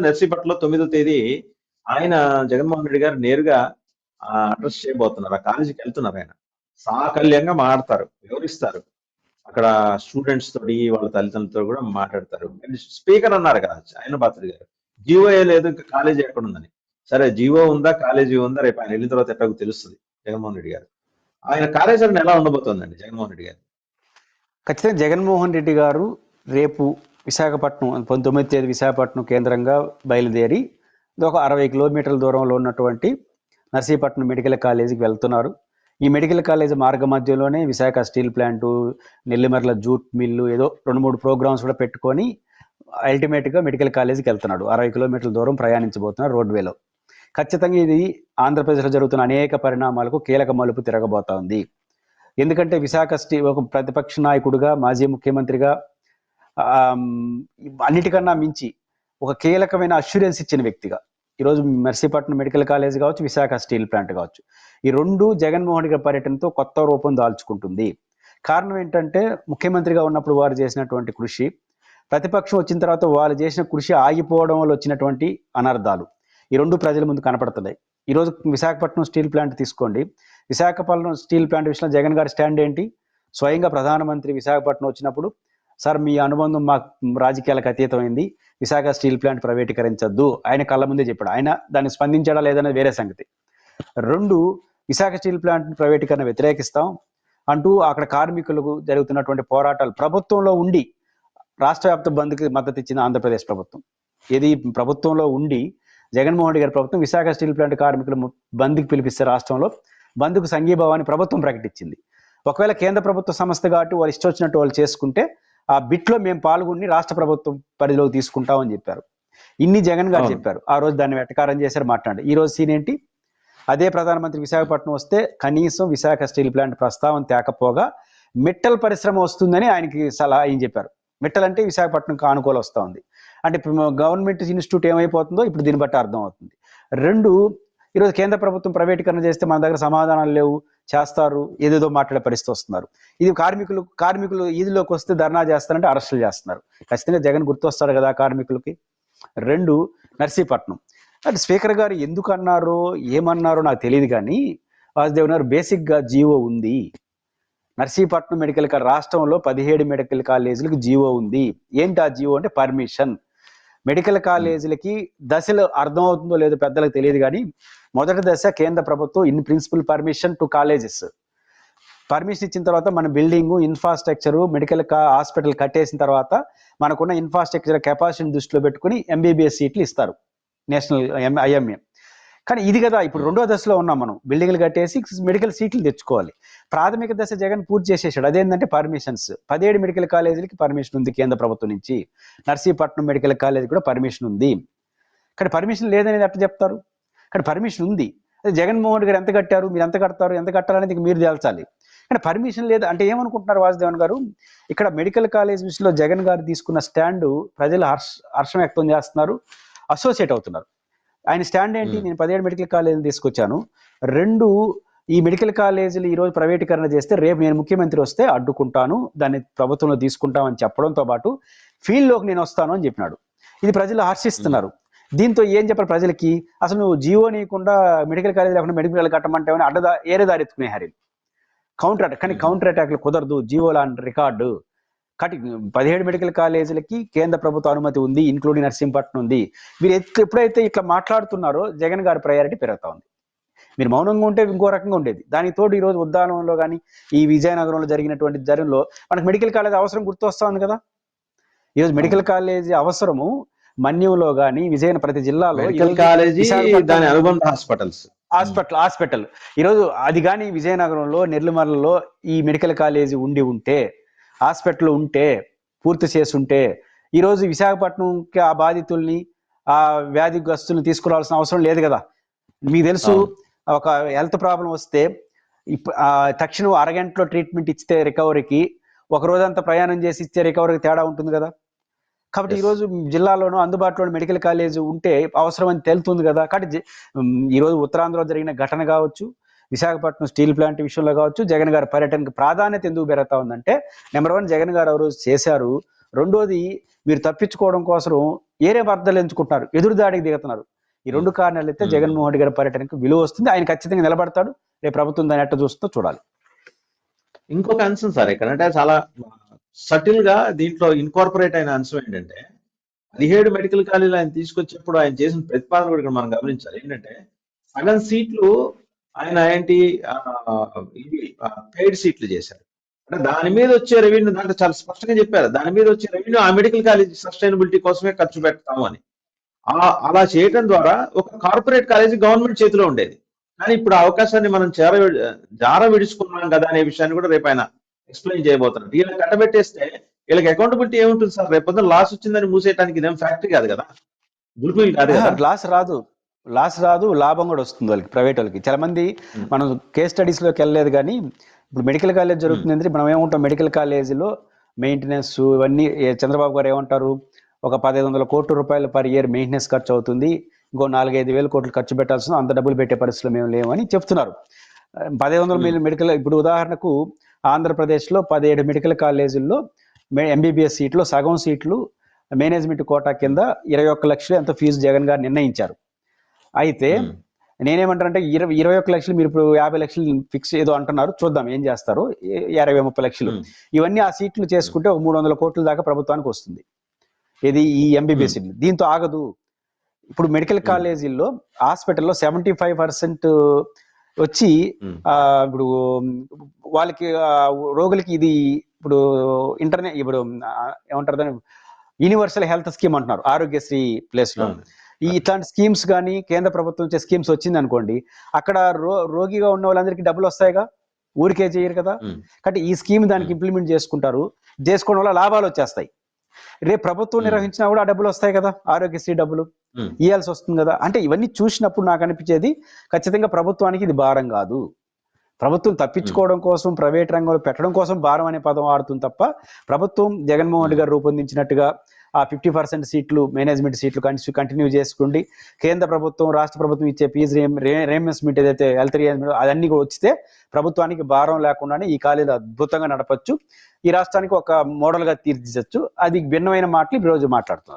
నర్సీపట్నంలో 9వ తేదీ ఆయన జగన్మోహన్ రెడ్డి గారు నేరుగా అడ్రస్ చేయబోతున్నారు. ఆ కాలేజీకి వెళ్తున్నారు ఆయన. సాకల్యంగా మాట్లాడతారు, వివరిస్తారు. అక్కడ స్టూడెంట్స్ తోటి వాళ్ళ తల్లిదండ్రులతో కూడా మాట్లాడతారు. స్పీకర్ అన్నారు కదా ఆయన బాత్రి గారు, జీవో లేదు ఇంకా కాలేజీ ఎక్కడ ఉందని. సరే జీవో ఉందా కాలేజీ ఉందా రేపు ఆయన వెళ్ళిన తర్వాత ఎట్లాగో తెలుస్తుంది జగన్మోహన్ రెడ్డి గారు. ఆయన కార్యాచరణ ఎలా ఉండబోతోందండి జగన్మోహన్ రెడ్డి గారు? ఖచ్చితంగా జగన్మోహన్ రెడ్డి గారు రేపు విశాఖపట్నం 19వ తేదీ విశాఖపట్నం కేంద్రంగా బయలుదేరి ఒక 60 కిలోమీటర్ల దూరంలో ఉన్నటువంటి నర్సీపట్నం మెడికల్ కాలేజీకి వెళ్తున్నారు. ఈ మెడికల్ కాలేజీ మార్గ మధ్యలోనే Visakha steel plant, Nellimarla jute mill, ఏదో 2-3 ప్రోగ్రామ్స్ కూడా పెట్టుకొని అల్టిమేట్గా మెడికల్ కాలేజీకి వెళ్తున్నాడు. 60 కిలోమీటర్ల దూరం ప్రయాణించబోతున్నారు రోడ్వేలో. ఖచ్చితంగా ఇది ఆంధ్రప్రదేశ్లో జరుగుతున్న అనేక పరిణామాలకు కీలక మలుపు తిరగబోతోంది. ఎందుకంటే విశాఖ ఒక ప్రతిపక్ష నాయకుడిగా, మాజీ ముఖ్యమంత్రిగా, అన్నిటికన్నా మించి ఒక కీలకమైన అష్యూరెన్స్ ఇచ్చిన వ్యక్తిగా ఈరోజు నర్సీపట్నం మెడికల్ కాలేజ్ కావచ్చు, విశాఖ స్టీల్ ప్లాంట్ కావచ్చు, ఈ రెండు జగన్మోహన్ రెడ్డి పర్యటనతో కొత్త రూపం దాల్చుకుంటుంది. కారణం ఏంటంటే ముఖ్యమంత్రిగా ఉన్నప్పుడు వారు చేసినటువంటి కృషి, ప్రతిపక్షం వచ్చిన తర్వాత వాళ్ళు చేసిన కృషి ఆగిపోవడం వల్ల వచ్చినటువంటి అనర్థాలు ఈ రెండు ప్రజల ముందు కనపడుతున్నాయి. ఈరోజు విశాఖపట్నం స్టీల్ ప్లాంట్ తీసుకోండి. విశాఖపట్నం స్టీల్ ప్లాంట్ విషయంలో జగన్ గారి స్టాండ్ ఏంటి? స్వయంగా ప్రధానమంత్రి విశాఖపట్నం వచ్చినప్పుడు, సార్ మీ అనుబంధం మా రాజకీయాలకు అతీతమైంది, విశాఖ స్టీల్ ప్లాంట్ ప్రైవేటీకరించద్దు ఆయన కళ్ళ ముందే చెప్పాడు. ఆయన దాన్ని స్పందించడా లేదనేది వేరే సంగతి. 2, విశాఖ స్టీల్ ప్లాంట్ ప్రైవేటీకరణ వ్యతిరేకిస్తాం అంటూ అక్కడ కార్మికులకు జరుగుతున్నటువంటి పోరాటాలు ప్రభుత్వంలో ఉండి రాష్ట్ర వ్యాప్త బంద్కి మద్దతు ఇచ్చింది ఆంధ్రప్రదేశ్ ప్రభుత్వం. ఇది ప్రభుత్వంలో ఉండి జగన్మోహన్ రెడ్డి గారి ప్రభుత్వం విశాఖ స్టీల్ ప్లాంట్ కార్మికులు బంద్కి పిలిపిస్తే రాష్ట్రంలో బంద్కు సంఘీభావాన్ని ప్రభుత్వం ప్రకటించింది. ఒకవేళ కేంద్ర ప్రభుత్వ సంస్థ కాబట్టి వాళ్ళు ఇష్టం వచ్చినట్టు వాళ్ళు చేసుకుంటే ఆ బిట్లో మేము పాల్గొని రాష్ట్ర ప్రభుత్వం పరిధిలోకి తీసుకుంటామని చెప్పారు. ఇన్ని జగన్ గారు చెప్పారు. ఆ రోజు దాన్ని వెటకారం చేశారు, మాట్లాడి. ఈ రోజు సీన్ ఏంటి? అదే ప్రధానమంత్రి విశాఖపట్నం వస్తే కనీసం విశాఖ స్టీల్ ప్లాంట్ ప్రస్తావన తేకపోగా మెట్టల్ పరిశ్రమ వస్తుందని ఆయనకి సలహా ఏం చెప్పారు. మెట్టల్ అంటే విశాఖపట్నంకి ఆనుకూల వస్తూ ఉంది అంటే గవర్నమెంట్ ఇన్స్టిట్యూట్ ఏమైపోతుందో ఇప్పుడు దీన్ని బట్టి అర్థం అవుతుంది. 2, ఈరోజు కేంద్ర ప్రభుత్వం ప్రైవేటీకరణ చేస్తే మన దగ్గర సమాధానాలు లేవు, చేస్తారు, ఏదేదో మాట్లాడే పరిస్థితి వస్తున్నారు. ఇది కార్మికులు ఈదిలోకి వస్తే ధర్నా చేస్తారంటే అరెస్టులు చేస్తున్నారు. ఖచ్చితంగా జగన్ గుర్తొస్తారు కదా కార్మికులకి. 2, నర్సీపట్నం అంటే స్పీకర్ గారు ఎందుకు అన్నారో ఏమన్నారో నాకు తెలియదు, కానీ వాసుదేవ్ గారు బేసిక్గా జీవో ఉంది. నర్సీపట్నం మెడికల్ రాష్ట్రంలో 17 మెడికల్ కాలేజీలకు జీవో ఉంది. ఏంటి ఆ జీవో అంటే పర్మిషన్. మెడికల్ కాలేజీలకి దశలు అర్థమవుతుందో లేదో పెద్దలకు తెలియదు, కానీ మొదటి దశ కేంద్ర ప్రభుత్వం in principle permission to colleges permission ఇచ్చిన తర్వాత మన బిల్డింగ్ ఇన్ఫ్రాస్ట్రక్చరు మెడికల్ హాస్పిటల్ కట్టేసిన తర్వాత మనకున్న ఇన్ఫ్రాస్ట్రక్చర్ కెపాసిటీని దృష్టిలో పెట్టుకుని ఎంబీబీఎస్ సీట్లు ఇస్తారు, నేషనల్ ఐఎంఏ. కానీ ఇది కదా ఇప్పుడు 2వ దశలో ఉన్నాం మనం. బిల్డింగ్లు కట్టేసి మెడికల్ సీట్లు తెచ్చుకోవాలి. ప్రాథమిక దశ జగన్ పూర్తి చేసేసాడు. అదేంటంటే పర్మిషన్స్. 17 మెడికల్ కాలేజీలకి పర్మిషన్ ఉంది కేంద్ర ప్రభుత్వం నుంచి. నర్సీపట్నం మెడికల్ కాలేజీ కూడా పర్మిషన్ ఉంది. కానీ పర్మిషన్ లేదనేది ఎట్లా చెప్తారు? కానీ పర్మిషన్ ఉంది. అదే జగన్మోహన్ రెడ్డి గారు ఎంత కట్టారు, మీరు ఎంత కడతారు, ఎంత కట్టాలనేది మీరు తేల్చాలి. కానీ పర్మిషన్ లేదు అంటే ఏమనుకుంటున్నారు వాసుదేవన్ గారు? ఇక్కడ మెడికల్ కాలేజ్ విషయంలో జగన్ గారు తీసుకున్న స్టాండు ప్రజలు హర్షం వ్యక్తం చేస్తున్నారు, అసోసియేట్ అవుతున్నారు. ఆయన స్టాండ్ ఏంటి? నేను 17 మెడికల్ కాలేజీలు తీసుకొచ్చాను. 2, ఈ మెడికల్ కాలేజీలు ఈరోజు ప్రైవేటీకరణ చేస్తే రేపు నేను ముఖ్యమంత్రి వస్తే అడ్డుకుంటాను, దాన్ని ప్రభుత్వంలో తీసుకుంటామని చెప్పడంతో పాటు ఫీల్డ్లోకి నేను వస్తాను అని చెప్పినాడు. ఇది ప్రజలు హర్షిస్తున్నారు. దీంతో ఏం చెప్పారు ప్రజలకి? అసలు నువ్వు జీవో నీయకుండా మెడికల్ కాలేజీ లేకుండా మెడికల్ కట్టమంటే ఏరే దారి ఎత్తుకునే కౌంటర్ అటాక్. కానీ కౌంటర్ అటాక్లు కుదరదు, జీవో లాంటి రికార్డు. కాబట్టి 17 మెడికల్ కాలేజీలకి కేంద్ర ప్రభుత్వ అనుమతి ఉంది, ఇంక్లూడింగ్ నర్సింపట్నం ఉంది. మీరు ఎప్పుడైతే ఇట్లా మాట్లాడుతున్నారో జగన్ గారి ప్రయారిటీ పెరుగుతా ఉంది. మీరు మౌనంగా ఉంటే ఇంకో రకంగా ఉండేది. దానికి తోడు ఈరోజు ఉద్దానంలో కానీ ఈ విజయనగరంలో జరిగినటువంటి జరిలో మనకు మెడికల్ కాలేజ్ అవసరం గుర్తొస్తా ఉంది కదా. ఈరోజు మెడికల్ కాలేజీ అవసరము మన్యంలో కానీ ప్రతి జిల్లాలో హాస్పిటల్ ఈరోజు అది కానీ విజయనగరంలో నెల్లిమర్లలో ఈ మెడికల్ కాలేజీ ఉంటే హాస్పిటల్ ఉంటే పూర్తి చేస్తుంటే ఈరోజు విశాఖపట్నంకి ఆ బాధితుల్ని ఆ వ్యాధిగ్రస్తుల్ని తీసుకురావాల్సిన అవసరం లేదు కదా. మీకు తెలుసు, ఒక హెల్త్ ప్రాబ్లం వస్తే తక్షణం అరగంటలో ట్రీట్మెంట్ ఇస్తే రికవరీకి, ఒక రోజంతా ప్రయాణం చేసి ఇచ్చే రికవరీకి తేడా ఉంటుంది కదా. కాబట్టి ఈరోజు జిల్లాలోనూ అందుబాటులో మెడికల్ కాలేజ్ ఉంటే అవసరం అని తెలుస్తుంది కదా. కాబట్టి ఈరోజు ఉత్తరాంధ్రలో జరిగిన ఘటన కావచ్చు, విశాఖపట్నం స్టీల్ ప్లాంట్ విషయంలో కావచ్చు, జగన్ గారి పర్యటనకు ప్రాధాన్యత ఎందుకు పెరుగుతా ఉందంటే, నెంబర్ 1 జగన్ గారు ఆ రోజు చేశారు, రెండోది మీరు తప్పించుకోవడం కోసం ఏరే వార్తలు ఎంచుకుంటున్నారు, ఎదురుదాడికి దిగుతున్నారు. ఈ రెండు కారణాలు అయితే జగన్మోహన్ రెడ్డి గారి పర్యటనకు విలువ వస్తుంది. ఆయన ఖచ్చితంగా నిలబడతాడు. రేపు ప్రభుత్వం దాన్ని ఎట్ట చూస్తుందో చూడాలి. ఇంకొక అంశం సార్ ఇక్కడ అంటే చాలా సటిల్ గా దీంట్లో ఇన్కార్పొరేట్ అయిన అంశం ఏంటంటే 17 మెడికల్ కాలేజీలు ఆయన తీసుకొచ్చేప్పుడు ఆయన చేసిన ప్రతిపాదన కూడా ఇక్కడ మనం గమనించాలి. ఏంటంటే సగం సీట్లు ఆయన ఏంటి ఇవి పెయిడ్ సీట్లు చేశారు. అంటే దాని మీద వచ్చే రెవెన్యూ దాంట్లో చాలా స్పష్టంగా చెప్పారు. దాని మీద వచ్చే రెవెన్యూ ఆ మెడికల్ కాలేజ్ సస్టైనబిలిటీ కోసమే ఖర్చు పెడతాము అని. అలా చేయడం ద్వారా ఒక కార్పొరేట్ కాలేజీ గవర్నమెంట్ చేతిలో ఉండేది. కానీ ఇప్పుడు ఆ అవకాశాన్ని మనం జార విడుచుకున్నాం కదా అనే విషయాన్ని కూడా రేపు ఆయన ఎక్స్ప్లెయిన్ చేయబోతున్నారు. వీళ్ళకి కట్టబెట్టేస్తే వీళ్ళకి అకౌంటబిలిటీ ఏముంటుంది సార్? రేపు లాస్ వచ్చిందని మూసేయడానికి ఇదేం ఫ్యాక్టరీ కాదు కదా, గుల్పీల్ కాదు కదా. లాస్ రాదు, లాభం కూడా వస్తుంది వాళ్ళకి, ప్రైవేట్ వాళ్ళకి. చాలా మంది మనం కేస్ స్టడీస్ లోకి వెళ్ళలేదు, కానీ ఇప్పుడు మెడికల్ కాలేజ్ జరుగుతుంది. మనం ఏమంటాం, మెడికల్ కాలేజీలో మెయింటెనెన్స్ ఇవన్నీ చంద్రబాబు గారు ఏమంటారు, ఒక 1500 కోట్ల రూపాయలు పర్ ఇయర్ మెయింటెనెన్స్ ఖర్చు అవుతుంది, ఇంకో 4-5 వేల కోట్లు ఖర్చు పెట్టాల్సిన, అంత డబ్బులు పెట్టే పరిస్థితులు మేము లేవని చెప్తున్నారు. 1500 మెడికల్, ఇప్పుడు ఉదాహరణకు ఆంధ్రప్రదేశ్లో 17 మెడికల్ కాలేజీల్లో ఎంబీబీఎస్ సీట్లు సగం సీట్లు మేనేజ్మెంట్ కోటా కింద 21 లక్షలు ఎంత ఫీజు జగన్ గారు నిర్ణయించారు. అయితే నేనేమంటానంటే 21 లక్షలు మీరు ఇప్పుడు 50 లక్షలు ఫిక్స్ ఏదో అంటున్నారు, చూద్దాం ఏం చేస్తారు. 20-30 లక్షలు ఇవన్నీ ఆ సీట్లు చేసుకుంటే ఒక 300 కోట్ల దాకా ప్రభుత్వానికి వస్తుంది. ఇది ఈ ఎంబీబీఎస్ సీట్లు. దీంతో ఆగదు. ఇప్పుడు మెడికల్ కాలేజీల్లో హాస్పిటల్లో 75% వచ్చి ఇప్పుడు వాళ్ళకి రోగులకి ఇది ఇప్పుడు ఇప్పుడు ఏమంటారు దాన్ని, యూనివర్సల్ హెల్త్ స్కీమ్ అంటున్నారు ఆరోగ్యశ్రీ ప్లేస్ లో. ఇట్లాంటి స్కీమ్స్ కానీ కేంద్ర ప్రభుత్వం ఇచ్చే స్కీమ్స్ వచ్చింది అనుకోండి, అక్కడ రోగిగా ఉన్న వాళ్ళందరికీ డబ్బులు వస్తాయిగా, ఊరికే చేయరు కదా. కాబట్టి ఈ స్కీమ్ దానికి ఇంప్లిమెంట్ చేసుకోవడం వల్ల లాభాలు వచ్చేస్తాయి. రేపు ప్రభుత్వం నిర్వహించినా కూడా ఆ డబ్బులు వస్తాయి కదా, ఆరోగ్యశ్రీ డబ్బులు ఇవ్వాల్సి వస్తుంది కదా. అంటే ఇవన్నీ చూసినప్పుడు నాకు అనిపించేది ఖచ్చితంగా ప్రభుత్వానికి ఇది భారం కాదు. ప్రభుత్వం తప్పించుకోవడం కోసం, ప్రైవేట్ రంగంలో పెట్టడం కోసం భారం అనే పదం వాడుతుంది తప్ప, ప్రభుత్వం జగన్మోహన్ రెడ్డి గారు రూపొందించినట్టుగా ఆ 50% సీట్లు మేనేజ్మెంట్ సీట్లు కంటిన్యూ చేసుకోండి. కేంద్ర ప్రభుత్వం, రాష్ట్ర ప్రభుత్వం ఇచ్చే ఫీజు రియంబర్స్మెంట్ ఏదైతే హెల్త్ రియంబర్స్మెంట్ అదన్నీ కూడా వచ్చితే ప్రభుత్వానికి భారం లేకుండానే ఈ కాలేజీలు అద్భుతంగా నడపచ్చు, ఈ రాష్ట్రానికి ఒక మోడల్ గా తీర్చిదిద్దచ్చు. అది భిన్నమైన మాటలు ఈ రోజు మాట్లాడుతున్నారు.